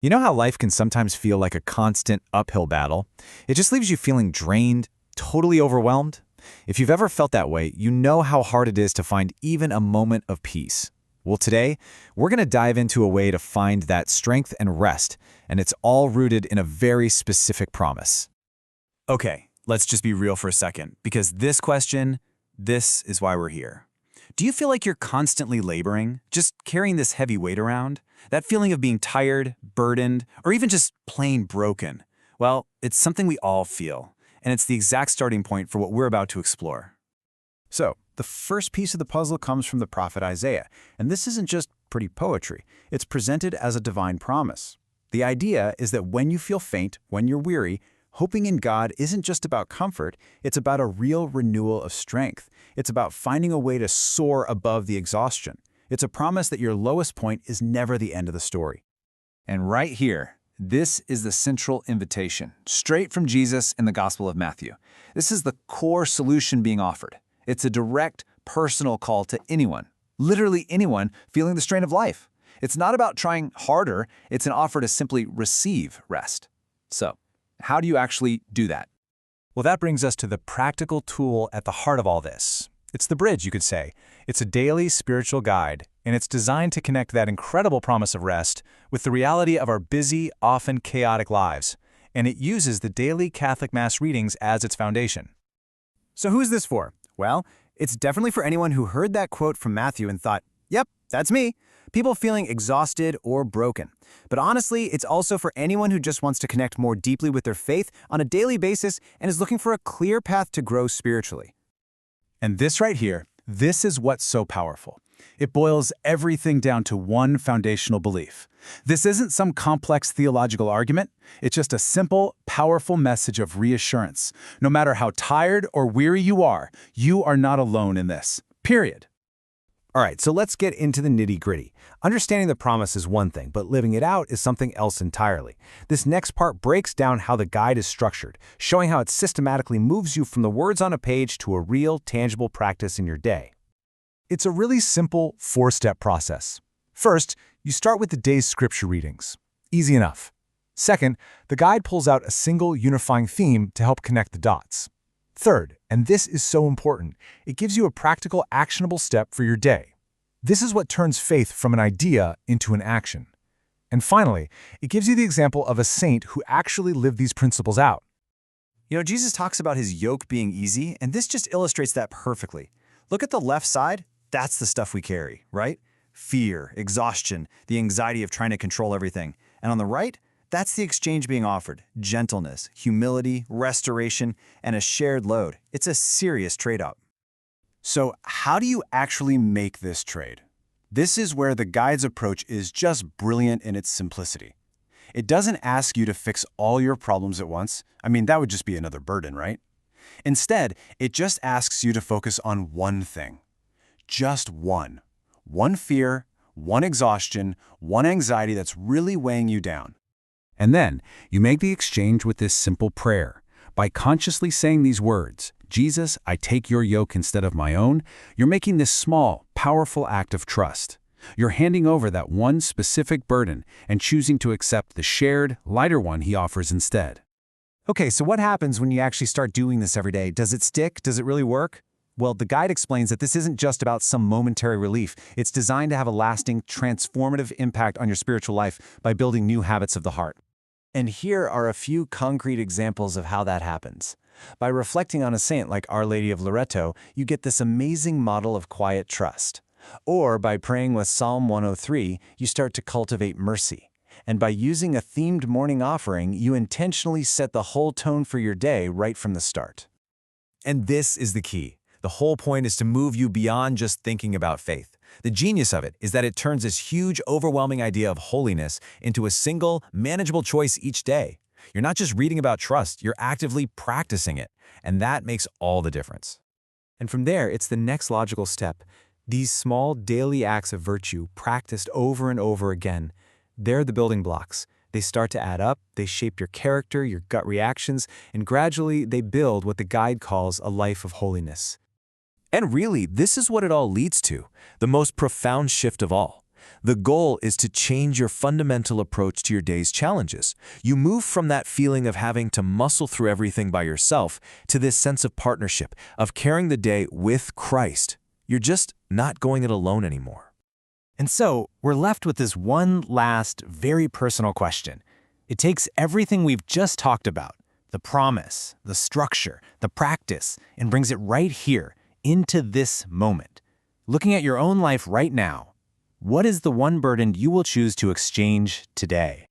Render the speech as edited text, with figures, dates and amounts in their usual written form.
You know how life can sometimes feel like a constant uphill battle? It just leaves you feeling drained, totally overwhelmed. If you've ever felt that way, you know how hard it is to find even a moment of peace. Well, today, we're going to dive into a way to find that strength and rest, and it's all rooted in a very specific promise. Okay, let's just be real for a second, because this is why we're here. Do you feel like you're constantly laboring, just carrying this heavy weight around? That feeling of being tired, burdened, or even just plain broken? Well, it's something we all feel, and it's the exact starting point for what we're about to explore. So, the first piece of the puzzle comes from the prophet Isaiah, and this isn't just pretty poetry. It's presented as a divine promise. The idea is that when you feel faint, when you're weary, hoping in God isn't just about comfort, it's about a real renewal of strength. It's about finding a way to soar above the exhaustion. It's a promise that your lowest point is never the end of the story. And right here, this is the central invitation, straight from Jesus in the Gospel of Matthew. This is the core solution being offered. It's a direct, personal call to anyone, literally anyone, feeling the strain of life. It's not about trying harder, it's an offer to simply receive rest. So, how do you actually do that? Well, that brings us to the practical tool at the heart of all this. It's the bridge, you could say. It's a daily spiritual guide, and it's designed to connect that incredible promise of rest with the reality of our busy, often chaotic lives. And it uses the daily Catholic Mass readings as its foundation. So who's this for? Well, it's definitely for anyone who heard that quote from Matthew and thought, yep, that's me. People feeling exhausted or broken. But honestly, it's also for anyone who just wants to connect more deeply with their faith on a daily basis and is looking for a clear path to grow spiritually. And this right here, this is what's so powerful. It boils everything down to one foundational belief. This isn't some complex theological argument. It's just a simple, powerful message of reassurance. No matter how tired or weary you are not alone in this. Period. All right, so let's get into the nitty-gritty. Understanding the promise is one thing, but living it out is something else entirely. This next part breaks down how the guide is structured, showing how it systematically moves you from the words on a page to a real, tangible practice in your day. It's a really simple four-step process. First, you start with the day's scripture readings. Easy enough. Second, the guide pulls out a single unifying theme to help connect the dots. Third, and this is so important, it gives you a practical, actionable step for your day. This is what turns faith from an idea into an action. And finally, it gives you the example of a saint who actually lived these principles out. You know, Jesus talks about his yoke being easy, and this just illustrates that perfectly. Look at the left side. That's the stuff we carry, right? Fear, exhaustion, the anxiety of trying to control everything. And on the right, that's the exchange being offered: gentleness, humility, restoration, and a shared load. It's a serious trade-off. So how do you actually make this trade? This is where the guide's approach is just brilliant in its simplicity. It doesn't ask you to fix all your problems at once. I mean, that would just be another burden, right? Instead, it just asks you to focus on one thing. Just one. One fear, one exhaustion, one anxiety that's really weighing you down. And then, you make the exchange with this simple prayer. By consciously saying these words, "Jesus, I take your yoke instead of my own," you're making this small, powerful act of trust. You're handing over that one specific burden and choosing to accept the shared, lighter one he offers instead. Okay, so what happens when you actually start doing this every day? Does it stick? Does it really work? Well, the guide explains that this isn't just about some momentary relief. It's designed to have a lasting, transformative impact on your spiritual life by building new habits of the heart. And here are a few concrete examples of how that happens. By reflecting on a saint like Our Lady of Loreto, you get this amazing model of quiet trust. Or by praying with Psalm 103, you start to cultivate mercy. And by using a themed morning offering, you intentionally set the whole tone for your day right from the start. And this is the key. The whole point is to move you beyond just thinking about faith. The genius of it is that it turns this huge, overwhelming idea of holiness into a single, manageable choice each day. You're not just reading about trust, you're actively practicing it. And that makes all the difference. And from there, it's the next logical step. These small daily acts of virtue, practiced over and over again, they're the building blocks. They start to add up, they shape your character, your gut reactions, and gradually they build what the guide calls a life of holiness. And really, this is what it all leads to, the most profound shift of all. The goal is to change your fundamental approach to your day's challenges. You move from that feeling of having to muscle through everything by yourself to this sense of partnership, of carrying the day with Christ. You're just not going it alone anymore. And so, we're left with this one last, very personal question. It takes everything we've just talked about, the promise, the structure, the practice, and brings it right here, into this moment. Looking at your own life right now, what is the one burden you will choose to exchange today?